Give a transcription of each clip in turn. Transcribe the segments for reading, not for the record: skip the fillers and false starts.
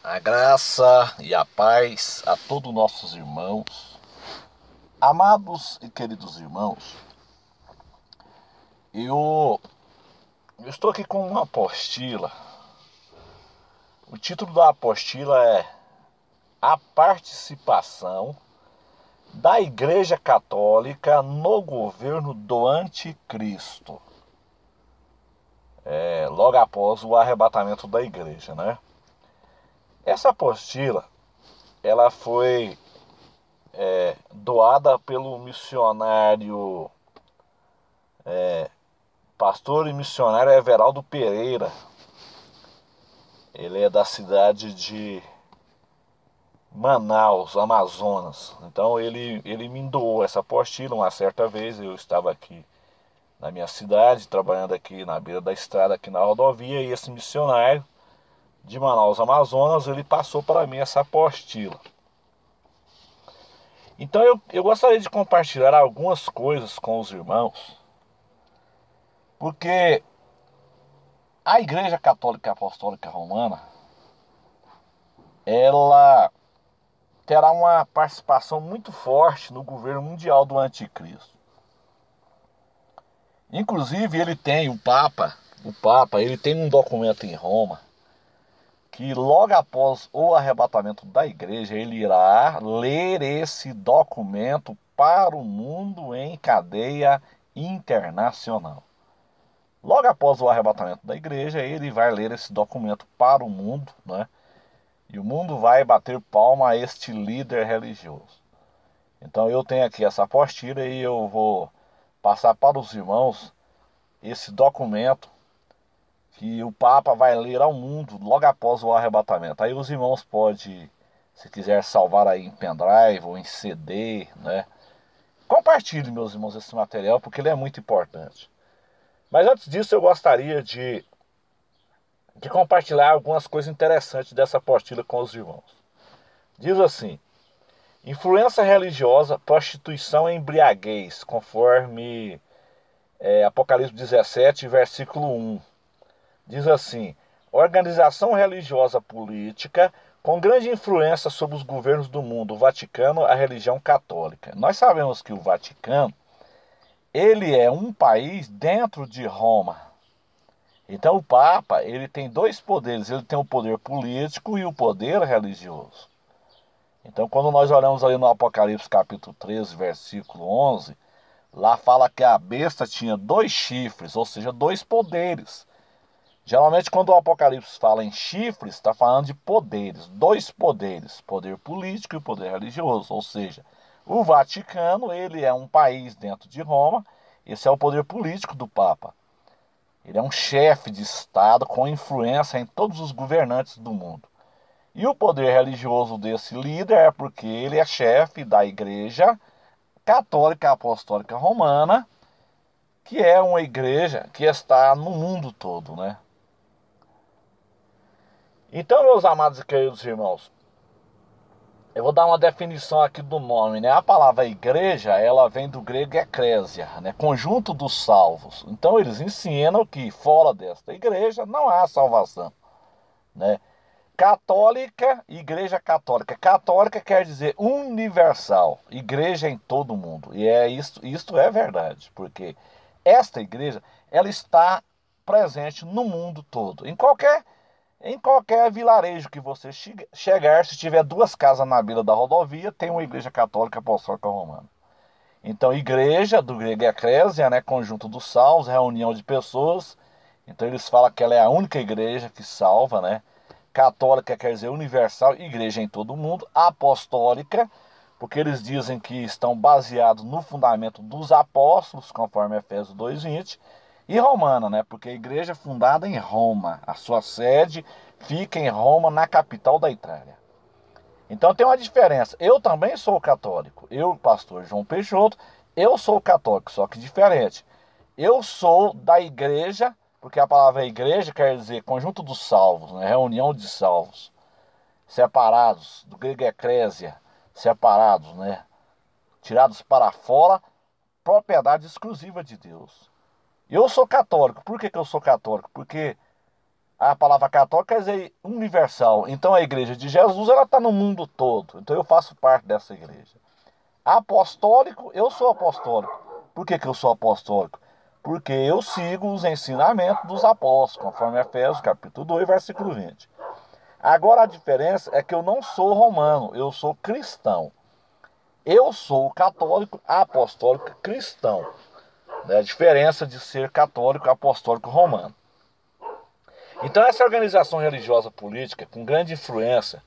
A graça e a paz a todos nossos irmãos, amados e queridos irmãos. Eu estou aqui com uma apostila. O título da apostila é A Participação da Igreja Católica no Governo do Anticristo. Logo após o arrebatamento da igreja, né? Essa apostila, ela foi doada pelo missionário pastor e missionário Everaldo Pereira. Ele é da cidade de Manaus, Amazonas. Então ele me doou essa apostila uma certa vez. Eu estava aqui na minha cidade, trabalhando aqui na beira da estrada, aqui na rodovia, e esse missionário de Manaus, Amazonas, ele passou para mim essa apostila. Então eu gostaria de compartilhar algumas coisas com os irmãos, porque a Igreja Católica Apostólica Romana, ela terá uma participação muito forte no governo mundial do Anticristo. Inclusive ele tem o Papa, ele tem um documento em Roma que logo após o arrebatamento da igreja, ele irá ler esse documento para o mundo em cadeia internacional. Logo após o arrebatamento da igreja, ele vai ler esse documento para o mundo, né? E o mundo vai bater palma a este líder religioso. Então eu tenho aqui essa apostila e eu vou passar para os irmãos esse documento que o Papa vai ler ao mundo logo após o arrebatamento. Aí os irmãos podem, se quiser salvar aí em pendrive ou em CD, né? Compartilhe, meus irmãos, esse material porque ele é muito importante. Mas antes disso eu gostaria de compartilhar algumas coisas interessantes dessa apostila com os irmãos. Diz assim: influência religiosa, prostituição e embriaguez, conforme Apocalipse 17, versículo 1. Diz assim: organização religiosa política com grande influência sobre os governos do mundo, o Vaticano, a religião católica. Nós sabemos que o Vaticano, ele é um país dentro de Roma. Então o Papa, ele tem dois poderes, ele tem o poder político e o poder religioso. Então quando nós olhamos ali no Apocalipse capítulo 13, versículo 11, lá fala que a besta tinha dois chifres, ou seja, dois poderes. Geralmente quando o Apocalipse fala em chifres, está falando de poderes, dois poderes, poder político e poder religioso. Ou seja, o Vaticano, ele é um país dentro de Roma, esse é o poder político do Papa. Ele é um chefe de Estado com influência em todos os governantes do mundo. E o poder religioso desse líder é porque ele é chefe da Igreja Católica Apostólica Romana, que é uma igreja que está no mundo todo, né? Então, meus amados e queridos irmãos, eu vou dar uma definição aqui do nome, né? A palavra igreja, ela vem do grego eclésia, né? Conjunto dos salvos. Então, eles ensinam que fora desta igreja não há salvação, né? Católica, igreja católica. Católica quer dizer universal, igreja em todo o mundo. E isto é verdade, porque esta igreja, ela está presente no mundo todo, em qualquer vilarejo que você chegar, se tiver duas casas na beira da rodovia, tem uma igreja católica apostólica romana. Então, igreja, do grego eclésia, né, conjunto dos salvos, reunião de pessoas. Então, eles falam que ela é a única igreja que salva, né? Católica quer dizer universal, igreja em todo o mundo. Apostólica, porque eles dizem que estão baseados no fundamento dos apóstolos, conforme Efésios 2:20. E romana, né? Porque a igreja é fundada em Roma. A sua sede fica em Roma, na capital da Itália. Então tem uma diferença. Eu também sou católico. Eu, pastor João Peixoto, eu sou católico, só que diferente. Eu sou da igreja, porque a palavra igreja quer dizer conjunto dos salvos, né? Reunião de salvos. Separados, do grego eclésia, separados, né? Tirados para fora, propriedade exclusiva de Deus. Eu sou católico. Por que eu sou católico? Porque a palavra católica quer dizer universal. Então a igreja de Jesus, ela está no mundo todo. Então eu faço parte dessa igreja. Apostólico, eu sou apostólico. Por que eu sou apostólico? Porque eu sigo os ensinamentos dos apóstolos, conforme Efésios capítulo 2, versículo 20. Agora a diferença é que eu não sou romano, eu sou cristão. Eu sou católico, apostólico, cristão. É a diferença de ser católico, apostólico, romano. Então essa organização religiosa política, com grande influência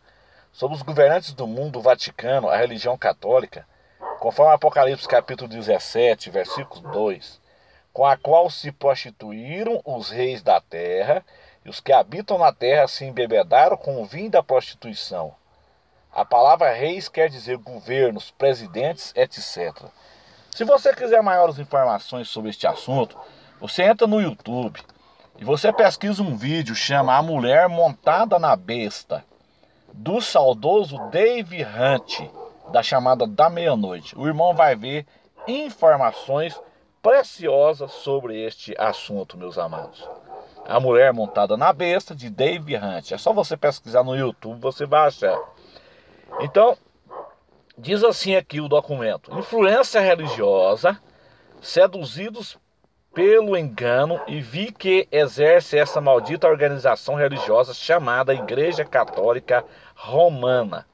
sobre os governantes do mundo, o Vaticano, a religião católica, conforme Apocalipse capítulo 17, versículo 2, com a qual se prostituíram os reis da terra, e os que habitam na terra se embebedaram com o vinho da prostituição. A palavra reis quer dizer governos, presidentes, etc. Se você quiser maiores informações sobre este assunto, você entra no YouTube e você pesquisa um vídeo chama A Mulher Montada na Besta, do saudoso Dave Hunt, da chamada da meia-noite. O irmão vai ver informações preciosas sobre este assunto, meus amados. A Mulher Montada na Besta, de Dave Hunt. É só você pesquisar no YouTube, você vai achar. Então, diz assim aqui o documento: influência religiosa, seduzidos pelo engano, e vi que exerce essa maldita organização religiosa chamada Igreja Católica Romana.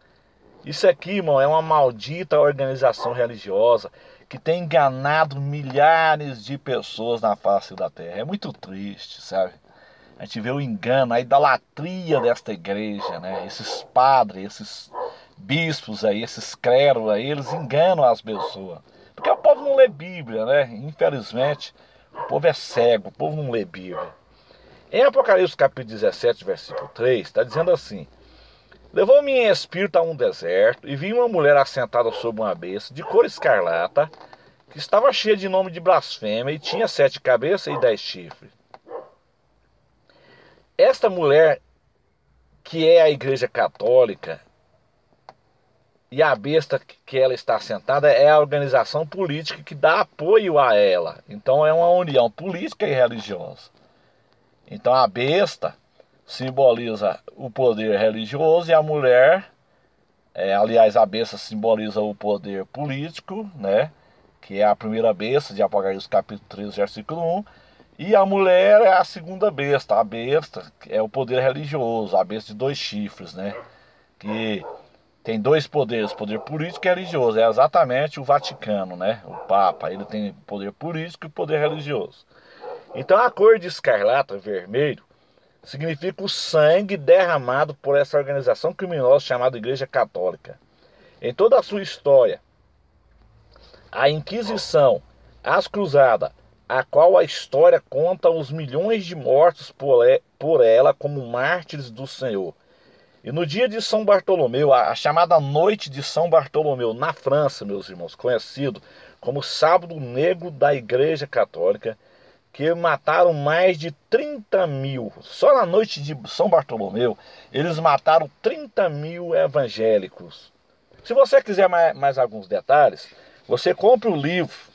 Isso aqui, irmão, é uma maldita organização religiosa que tem enganado milhares de pessoas na face da terra. É muito triste, sabe? A gente vê o engano, a idolatria desta igreja, né? Esses padres, esses bispos aí, esses clérigos aí, eles enganam as pessoas. Porque o povo não lê Bíblia, né? Infelizmente, o povo é cego, o povo não lê Bíblia. Em Apocalipse capítulo 17, versículo 3, está dizendo assim: levou-me em espírito a um deserto, e vi uma mulher assentada sobre uma besta, de cor escarlata, que estava cheia de nome de blasfêmia, e tinha 7 cabeças e 10 chifres. Esta mulher, que é a igreja católica, e a besta que ela está sentada é a organização política que dá apoio a ela. Então é uma união política e religiosa. Então a besta simboliza o poder religioso e a mulher, aliás, a besta simboliza o poder político, né? Que é a primeira besta de Apocalipse capítulo 3, versículo 1. E a mulher é a segunda besta. A besta é o poder religioso, a besta de 2 chifres, né? Que tem 2 poderes, poder político e religioso. É exatamente o Vaticano, né? O Papa, ele tem poder político e poder religioso. Então a cor de escarlata, vermelho, significa o sangue derramado por essa organização criminosa chamada Igreja Católica. Em toda a sua história, a Inquisição, as Cruzadas, a qual a história conta os milhões de mortos por ela como mártires do Senhor. E no dia de São Bartolomeu, a chamada Noite de São Bartolomeu, na França, meus irmãos, conhecido como Sábado Negro da Igreja Católica, que mataram mais de 30 mil. Só na noite de São Bartolomeu, eles mataram 30 mil evangélicos. Se você quiser mais alguns detalhes, você compre o livro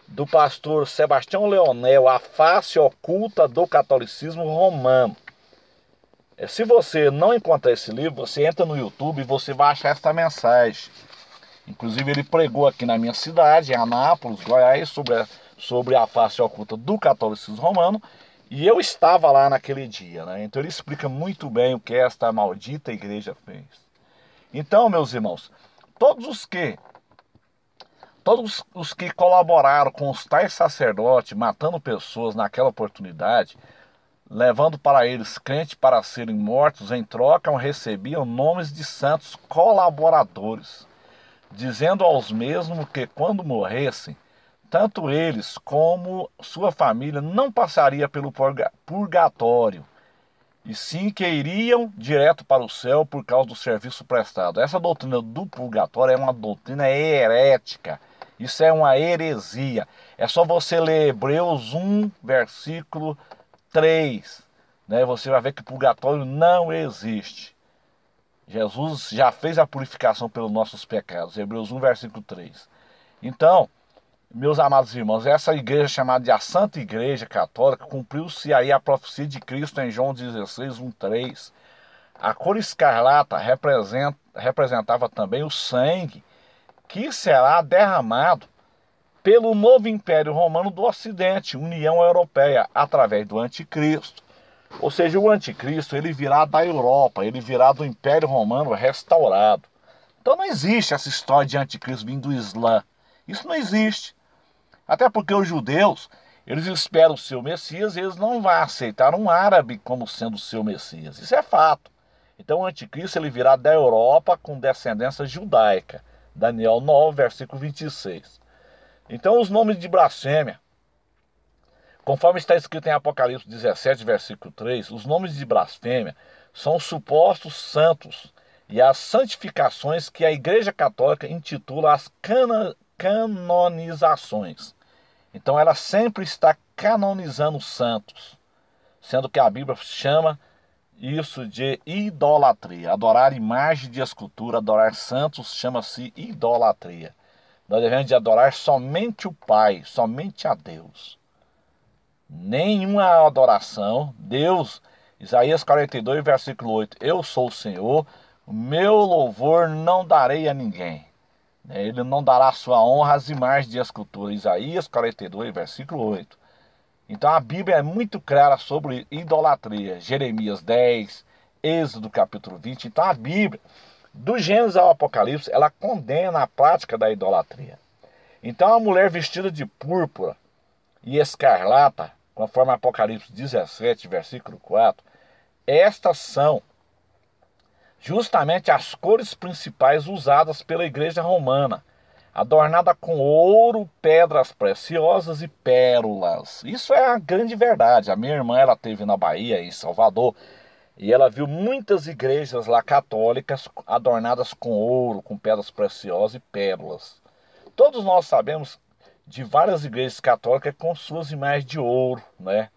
do pastor Sebastião Leonel, A Face Oculta do Catolicismo Romano. Se você não encontrar esse livro, você entra no YouTube e você vai achar essa mensagem. Inclusive ele pregou aqui na minha cidade, em Anápolis, Goiás, sobre a face oculta do catolicismo romano. E eu estava lá naquele dia, né? Então ele explica muito bem o que esta maldita igreja fez. Então, meus irmãos, todos os que colaboraram com os tais sacerdotes, matando pessoas naquela oportunidade, levando para eles crentes para serem mortos, em troca recebiam nomes de santos colaboradores, dizendo aos mesmos que quando morressem, tanto eles como sua família não passaria pelo purgatório, e sim que iriam direto para o céu por causa do serviço prestado. Essa doutrina do purgatório é uma doutrina herética. Isso é uma heresia. É só você ler Hebreus 1, versículo 3. Né? Você vai ver que purgatório não existe. Jesus já fez a purificação pelos nossos pecados. Hebreus 1, versículo 3. Então, meus amados irmãos, essa igreja chamada de a Santa Igreja Católica, cumpriu-se aí a profecia de Cristo em João 16, 1:3. A cor escarlata representava também o sangue que será derramado pelo novo Império Romano do Ocidente, União Europeia, através do Anticristo. Ou seja, o Anticristo ele virá da Europa, ele virá do Império Romano restaurado. Então não existe essa história de Anticristo vindo do Islã. Isso não existe. Até porque os judeus, eles esperam o seu Messias e eles não vão aceitar um árabe como sendo o seu Messias. Isso é fato. Então o anticristo ele virá da Europa com descendência judaica. Daniel 9, versículo 26. Então os nomes de blasfêmia, conforme está escrito em Apocalipse 17, versículo 3, os nomes de blasfêmia são os supostos santos e as santificações que a Igreja Católica intitula as canonizações. Então ela sempre está canonizando os santos, sendo que a Bíblia chama isso de idolatria. Adorar imagem de escultura, adorar santos, chama-se idolatria. Nós devemos de adorar somente o Pai, somente a Deus. Nenhuma adoração. Deus, Isaías 42, versículo 8. Eu sou o Senhor, o meu louvor não darei a ninguém. Ele não dará sua honra às imagens de escultura. Isaías 42, versículo 8. Então a Bíblia é muito clara sobre idolatria. Jeremias 10, Êxodo capítulo 20. Então a Bíblia, do Gênesis ao Apocalipse, ela condena a prática da idolatria. Então a mulher vestida de púrpura e escarlata, conforme Apocalipse 17, versículo 4, estas são justamente as cores principais usadas pela igreja romana, adornada com ouro, pedras preciosas e pérolas. Isso é a grande verdade. A minha irmã, ela esteve na Bahia, em Salvador, e ela viu muitas igrejas lá católicas adornadas com ouro, com pedras preciosas e pérolas. Todos nós sabemos de várias igrejas católicas com suas imagens de ouro, né?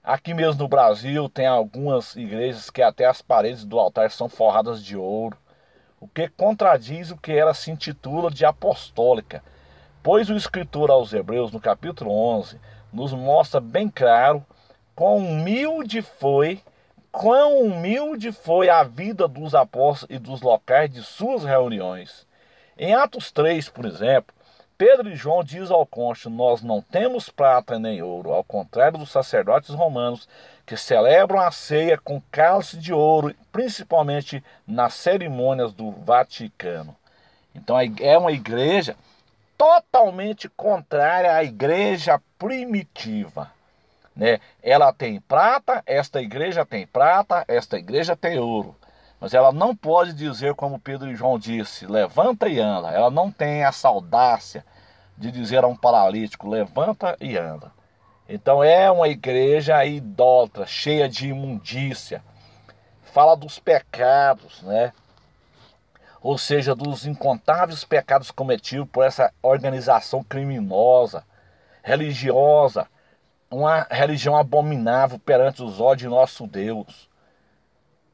Aqui mesmo no Brasil tem algumas igrejas que até as paredes do altar são forradas de ouro, o que contradiz o que ela se intitula de apostólica, pois o escritor aos Hebreus, no capítulo 11, nos mostra bem claro quão humilde foi a vida dos apóstolos e dos locais de suas reuniões. Em Atos 3, por exemplo, Pedro e João diz ao cônsul: nós não temos prata nem ouro, ao contrário dos sacerdotes romanos que celebram a ceia com cálice de ouro, principalmente nas cerimônias do Vaticano. Então é uma igreja totalmente contrária à igreja primitiva, né? Ela tem prata, esta igreja tem prata, esta igreja tem ouro. Mas ela não pode dizer como Pedro e João disse: levanta e anda. Ela não tem essa audácia de dizer a um paralítico: levanta e anda. Então é uma igreja idólatra, cheia de imundícia. Fala dos pecados, né? Ou seja, dos incontáveis pecados cometidos por essa organização criminosa, religiosa, uma religião abominável perante os olhos de nosso Deus.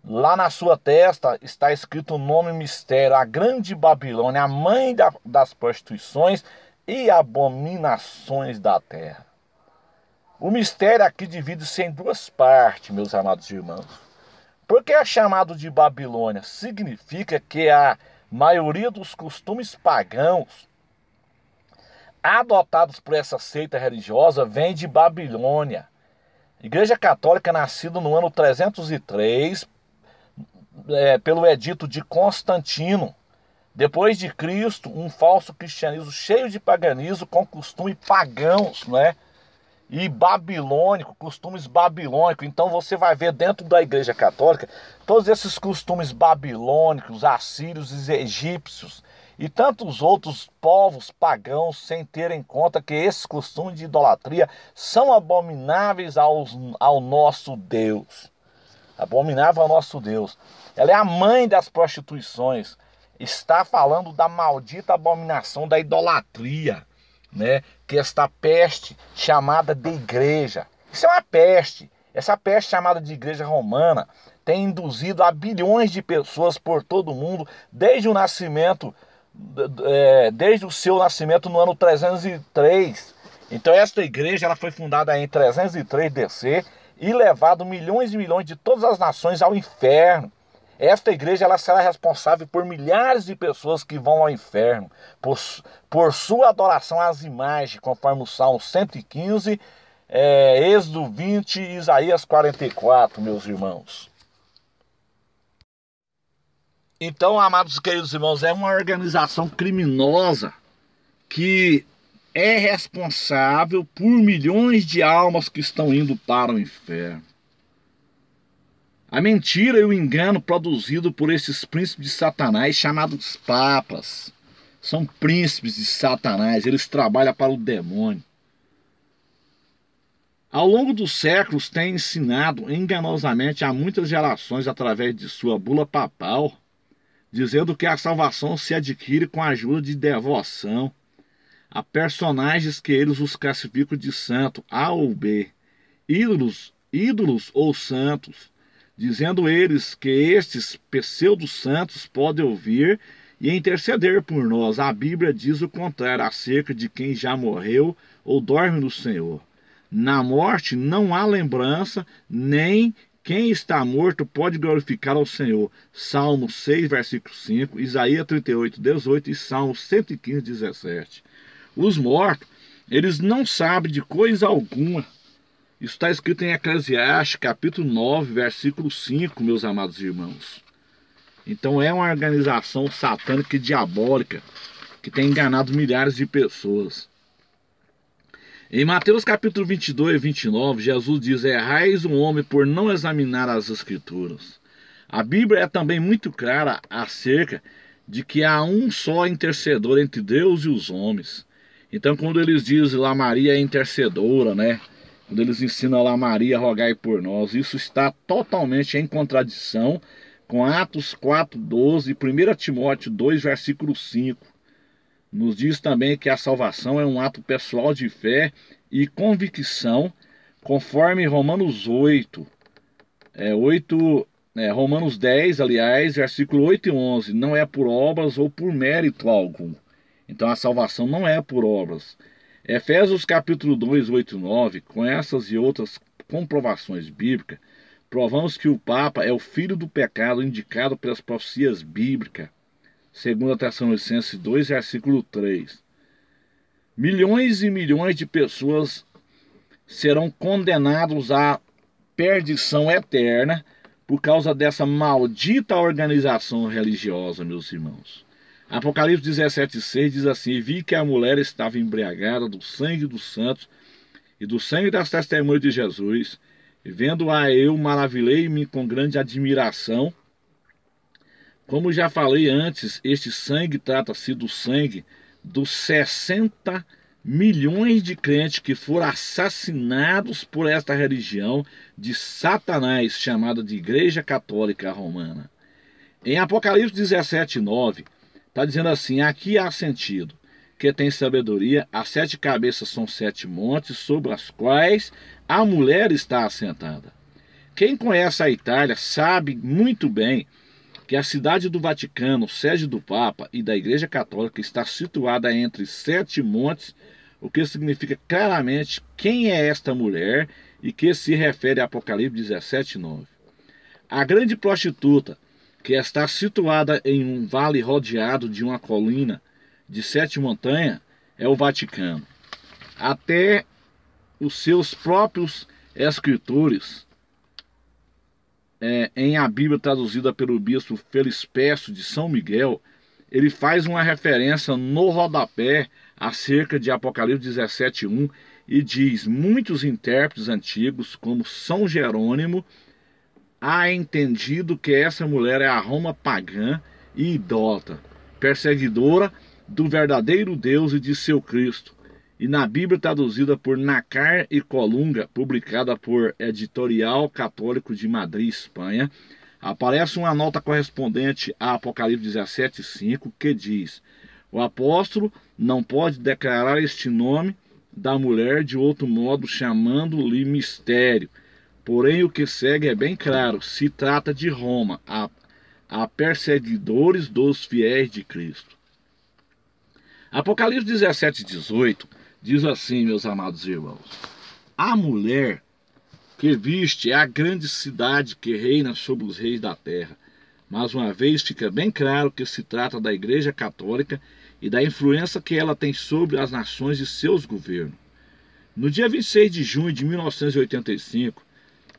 Lá na sua testa está escrito o nome mistério, a grande Babilônia, a mãe das prostituições e abominações da terra. O mistério aqui divide-se em duas partes, meus amados irmãos. Porque é chamado de Babilônia? Significa que a maioria dos costumes pagãos adotados por essa seita religiosa vem de Babilônia. Igreja Católica nascida no ano 303, pelo edito de Constantino. Depois de Cristo, um falso cristianismo cheio de paganismo, com costumes pagãos, né? E babilônico, costumes babilônicos. Então você vai ver dentro da Igreja Católica todos esses costumes babilônicos, assírios e egípcios e tantos outros povos pagãos, sem ter em conta que esses costumes de idolatria são abomináveis ao nosso Deus. Abominável ao nosso Deus. Ela é a mãe das prostituições. Está falando da maldita abominação da idolatria, né? Que esta peste chamada de igreja. Isso é uma peste. Essa peste chamada de igreja romana tem induzido a bilhões de pessoas por todo o mundo, desde o nascimento desde o seu nascimento no ano 303. Então esta igreja ela foi fundada em 303 DC e levado milhões e milhões de todas as nações ao inferno. Esta igreja ela será responsável por milhares de pessoas que vão ao inferno por sua adoração às imagens, conforme o Salmo 115, Êxodo 20 e Isaías 44, meus irmãos. Então, amados queridos irmãos, é uma organização criminosa que é responsável por milhões de almas que estão indo para o inferno. A mentira e o engano produzido por esses príncipes de Satanás, chamados papas, são príncipes de Satanás, eles trabalham para o demônio. Ao longo dos séculos, tem ensinado enganosamente a muitas gerações através de sua bula papal, dizendo que a salvação se adquire com a ajuda de devoção a personagens que eles os classificam de santo A ou B, ídolos ou santos, dizendo eles que estes pseudo-santos podem ouvir e interceder por nós. A Bíblia diz o contrário acerca de quem já morreu ou dorme no Senhor. Na morte não há lembrança, nem quem está morto pode glorificar ao Senhor. Salmo 6, versículo 5, Isaías 38, 18 e Salmo 115, 17. Os mortos, eles não sabem de coisa alguma. Isso está escrito em Eclesiastes, capítulo 9, versículo 5, meus amados irmãos. Então é uma organização satânica e diabólica que tem enganado milhares de pessoas. Em Mateus capítulo 22 e 29, Jesus diz: errais um homem por não examinar as Escrituras. A Bíblia é também muito clara acerca de que há um só intercedor entre Deus e os homens. Então quando eles dizem lá Maria é intercedora, né? Quando eles ensinam lá Maria, rogai por nós, isso está totalmente em contradição com Atos 4:12 e 1 Timóteo 2, versículo 5. Nos diz também que a salvação é um ato pessoal de fé e convicção, conforme Romanos 8, Romanos 10, aliás, versículo 8 e 11. Não é por obras ou por mérito algum. Então a salvação não é por obras. Efésios capítulo 2, 8 e 9, com essas e outras comprovações bíblicas, provamos que o Papa é o filho do pecado indicado pelas profecias bíblicas. 2 Tessalonicenses 2, versículo 3. Milhões e milhões de pessoas serão condenados à perdição eterna por causa dessa maldita organização religiosa, meus irmãos. Apocalipse 17,6 diz assim: e vi que a mulher estava embriagada do sangue dos santos e do sangue das testemunhas de Jesus. E vendo-a eu, maravilhei-me com grande admiração. Como já falei antes, este sangue trata-se do sangue dos 60 milhões de crentes que foram assassinados por esta religião de Satanás, chamada de Igreja Católica Romana. Em Apocalipse 17:9, está dizendo assim: aqui há sentido, que tem sabedoria, as 7 cabeças são 7 montes, sobre as quais a mulher está assentada. Quem conhece a Itália sabe muito bem que a cidade do Vaticano, sede do Papa e da Igreja Católica, está situada entre 7 montes, o que significa claramente quem é esta mulher e que se refere a Apocalipse 17:9. A grande prostituta, que está situada em um vale rodeado de uma colina de 7 montanhas, é o Vaticano. Até os seus próprios escritores, em a Bíblia traduzida pelo bispo Felispécio de São Miguel, ele faz uma referência no rodapé acerca de Apocalipse 17:1 e diz: muitos intérpretes antigos, como São Jerônimo, há entendido que essa mulher é a Roma pagã e idólatra, perseguidora do verdadeiro Deus e de seu Cristo. E na Bíblia traduzida por Nacar e Colunga, publicada por Editorial Católico de Madrid, Espanha, aparece uma nota correspondente a Apocalipse 17:5 que diz: o apóstolo não pode declarar este nome da mulher de outro modo, chamando-lhe mistério. Porém, o que segue é bem claro: se trata de Roma, a perseguidores dos fiéis de Cristo. Apocalipse 17:18 diz assim, meus amados irmãos: a mulher que viste é a grande cidade que reina sobre os reis da terra. Mais uma vez fica bem claro que se trata da Igreja Católica e da influência que ela tem sobre as nações e seus governos. No dia 26 de junho de 1985,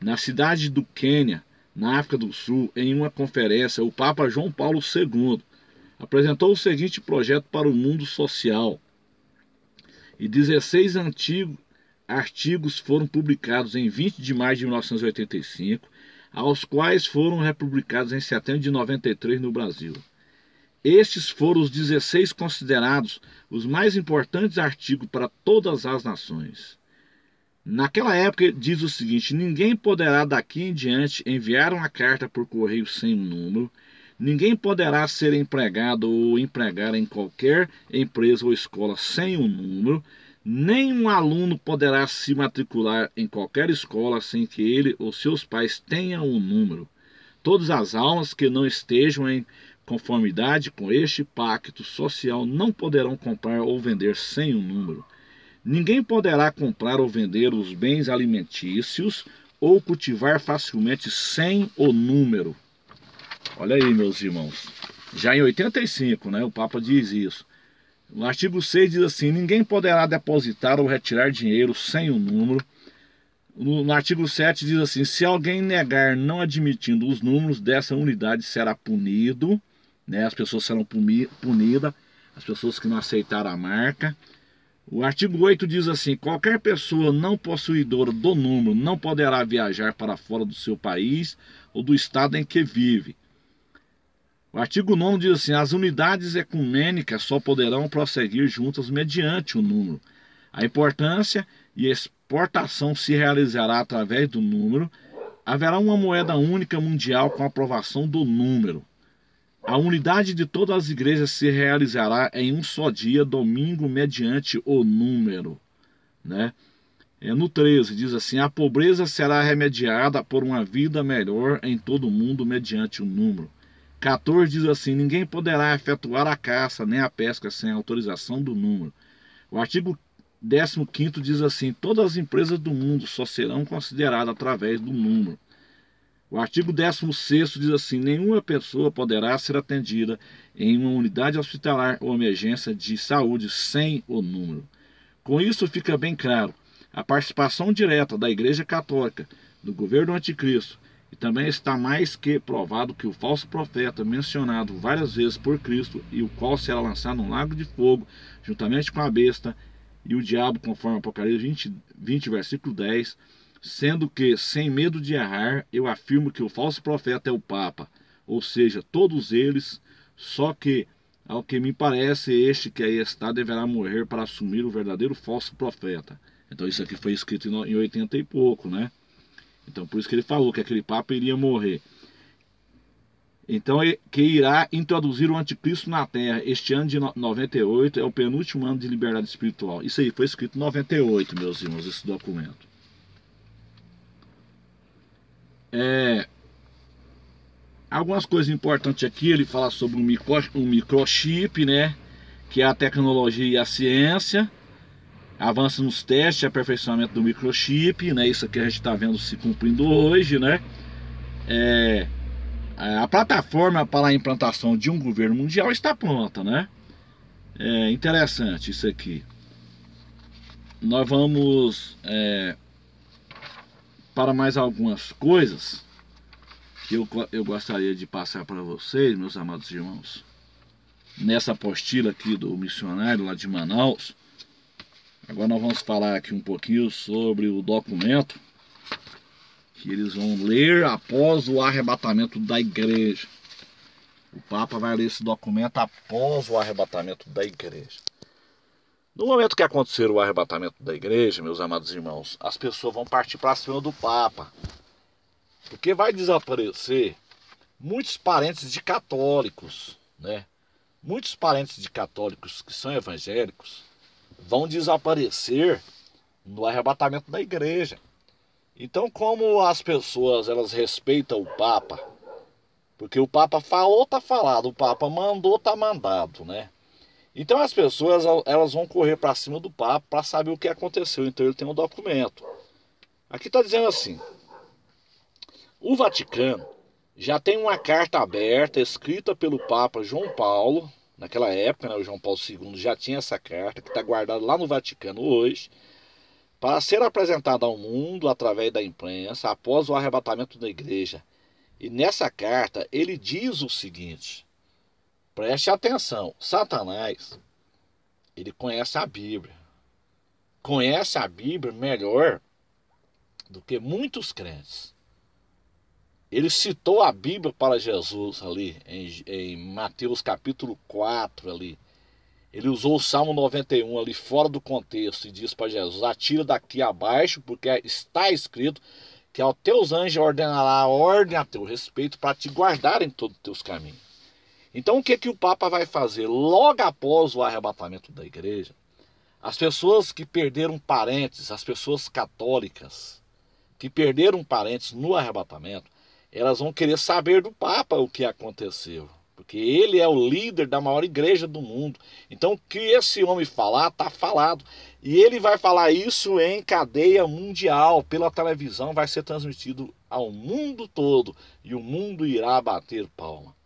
na cidade do Quênia, na África do Sul, em uma conferência, o Papa João Paulo II apresentou o seguinte projeto para o mundo social, e 16 artigos foram publicados em 20 de maio de 1985, aos quais foram republicados em setembro de 93 no Brasil. Estes foram os 16 considerados os mais importantes artigos para todas as nações. Naquela época, diz o seguinte: ninguém poderá daqui em diante enviar uma carta por correio sem um número, ninguém poderá ser empregado ou empregar em qualquer empresa ou escola sem um número, nenhum aluno poderá se matricular em qualquer escola sem que ele ou seus pais tenham um número. Todas as almas que não estejam em conformidade com este pacto social não poderão comprar ou vender sem um número. Ninguém poderá comprar ou vender os bens alimentícios ou cultivar facilmente sem o número. Olha aí, meus irmãos. Já em 85, né, o Papa diz isso. O artigo 6 diz assim: ninguém poderá depositar ou retirar dinheiro sem o número. No artigo 7 diz assim: se alguém negar não admitindo os números dessa unidade, será punido, né? As pessoas serão punidas, as pessoas que não aceitaram a marca. O artigo 8 diz assim: qualquer pessoa não possuidora do número não poderá viajar para fora do seu país ou do estado em que vive. O artigo 9 diz assim: as unidades ecumênicas só poderão prosseguir juntas mediante o número. A importância e exportação se realizará através do número. Haverá uma moeda única mundial com a aprovação do número. A unidade de todas as igrejas se realizará em um só dia, domingo, mediante o número, né? No 13 diz assim: a pobreza será remediada por uma vida melhor em todo o mundo mediante o número. 14 diz assim: ninguém poderá efetuar a caça nem a pesca sem autorização do número. O artigo 15º diz assim: todas as empresas do mundo só serão consideradas através do número. O artigo 16º diz assim: nenhuma pessoa poderá ser atendida em uma unidade hospitalar ou emergência de saúde sem o número. Com isso fica bem claro a participação direta da Igreja Católica no governo anticristo, e também está mais que provado que o falso profeta, mencionado várias vezes por Cristo, e o qual será lançado num lago de fogo, juntamente com a besta e o diabo, conforme Apocalipse 20 versículo 10, sendo que, sem medo de errar, eu afirmo que o falso profeta é o Papa, ou seja, todos eles, só que, ao que me parece, este que aí está deverá morrer para assumir o verdadeiro falso profeta. Então isso aqui foi escrito em 80 e pouco, né? Então por isso que ele falou que aquele Papa iria morrer. Então que irá introduzir o anticristo na Terra. Este ano de 98 é o penúltimo ano de liberdade espiritual. Isso aí foi escrito em 98, meus irmãos, esse documento. Algumas coisas importantes aqui, ele fala sobre um microchip, né? Que é a tecnologia e a ciência. Avança nos testes, aperfeiçoamento do microchip, né? Isso aqui a gente está vendo se cumprindo hoje, né? A plataforma para a implantação de um governo mundial está pronta, né? É interessante isso aqui. Nós vamos para mais algumas coisas que eu gostaria de passar para vocês, meus amados irmãos. Nessa apostila aqui do missionário lá de Manaus. Agora nós vamos falar aqui um pouquinho sobre o documento que eles vão ler após o arrebatamento da igreja. O Papa vai ler esse documento após o arrebatamento da igreja. No momento que acontecer o arrebatamento da igreja, meus amados irmãos, as pessoas vão partir para cima do Papa. Porque vai desaparecer muitos parentes de católicos, né? Muitos parentes de católicos que são evangélicos vão desaparecer no arrebatamento da igreja. Então, como as pessoas elas respeitam o Papa, porque o Papa falou, tá falado, o Papa mandou, tá mandado, né? Então as pessoas elas vão correr para cima do Papa para saber o que aconteceu. Então ele tem um documento. Aqui está dizendo assim: o Vaticano já tem uma carta aberta escrita pelo Papa João Paulo. Naquela época, né, o João Paulo II já tinha essa carta, que está guardada lá no Vaticano hoje, para ser apresentada ao mundo através da imprensa após o arrebatamento da igreja. E nessa carta ele diz o seguinte: preste atenção, Satanás, ele conhece a Bíblia. Conhece a Bíblia melhor do que muitos crentes. Ele citou a Bíblia para Jesus ali, em Mateus capítulo 4 ali. Ele usou o Salmo 91 ali fora do contexto e diz para Jesus: atira daqui abaixo, porque está escrito que aos teus anjos ordenará a ordem a teu respeito para te guardar em todos os teus caminhos. Então o que o Papa vai fazer? Logo após o arrebatamento da igreja, as pessoas que perderam parentes, as pessoas católicas que perderam parentes no arrebatamento, elas vão querer saber do Papa o que aconteceu, porque ele é o líder da maior igreja do mundo. Então o que esse homem falar, está falado. E ele vai falar isso em cadeia mundial, pela televisão, vai ser transmitido ao mundo todo, e o mundo irá bater palma.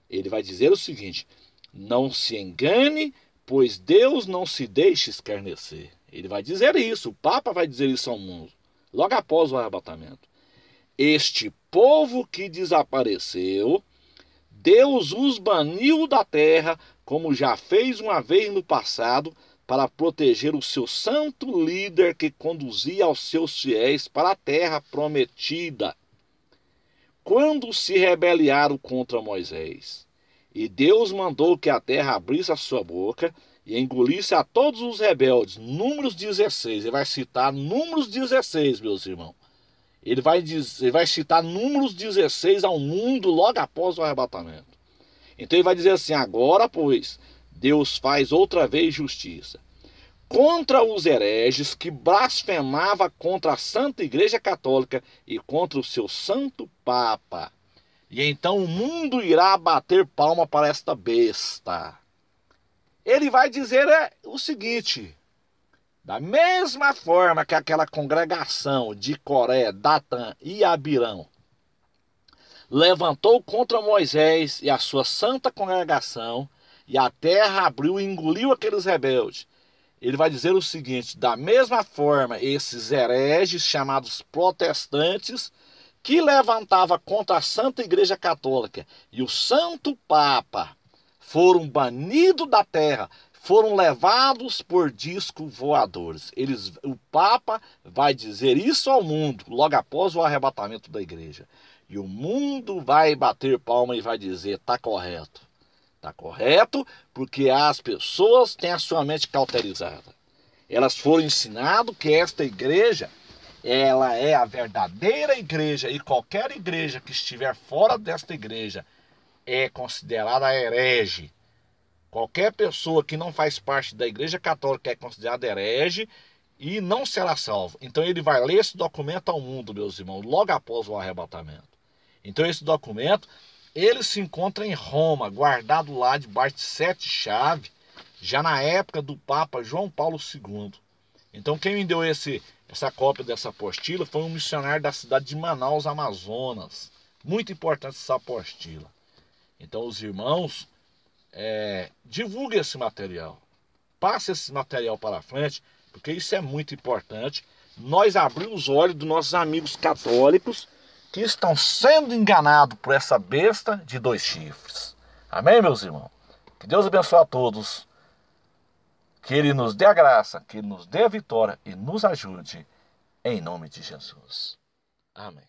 Ele vai dizer o seguinte: não se engane, pois Deus não se deixa escarnecer. Ele vai dizer isso, o Papa vai dizer isso ao mundo, logo após o arrebatamento. Este povo que desapareceu, Deus os baniu da terra, como já fez uma vez no passado, para proteger o seu santo líder que conduzia os seus fiéis para a terra prometida. Quando se rebelaram contra Moisés, e Deus mandou que a terra abrisse a sua boca e engolisse a todos os rebeldes. Números 16, ele vai citar Números 16, meus irmãos. Ele vai citar Números 16 ao mundo logo após o arrebatamento. Então ele vai dizer assim: agora, pois, Deus faz outra vez justiça contra os hereges que blasfemava contra a Santa Igreja Católica e contra o seu Santo Papa. E então o mundo irá bater palma para esta besta. Ele vai dizer o seguinte: da mesma forma que aquela congregação de Coré, Datã e Abirão levantou contra Moisés e a sua santa congregação, e a terra abriu e engoliu aqueles rebeldes. Ele vai dizer o seguinte: da mesma forma, esses hereges chamados protestantes, que levantava contra a Santa Igreja Católica e o Santo Papa, foram banidos da terra, foram levados por disco voadores. O Papa vai dizer isso ao mundo logo após o arrebatamento da igreja. E o mundo vai bater palma e vai dizer: está correto. Está correto, porque as pessoas têm a sua mente cauterizada. Elas foram ensinadas que esta igreja, ela é a verdadeira igreja, e qualquer igreja que estiver fora desta igreja é considerada herege. Qualquer pessoa que não faz parte da igreja católica é considerada herege e não será salvo. Então ele vai ler esse documento ao mundo, meus irmãos, logo após o arrebatamento. Então esse documento, ele se encontra em Roma, guardado lá debaixo de 7 chaves, já na época do Papa João Paulo II. Então quem me deu essa cópia dessa apostila foi um missionário da cidade de Manaus, Amazonas. Muito importante essa apostila. Então os irmãos, divulguem esse material. Passe esse material para frente, porque isso é muito importante. Nós abrimos os olhos dos nossos amigos católicos que estão sendo enganados por essa besta de 2 chifres. Amém, meus irmãos? Que Deus abençoe a todos. Que Ele nos dê a graça, que Ele nos dê a vitória e nos ajude. Em nome de Jesus. Amém.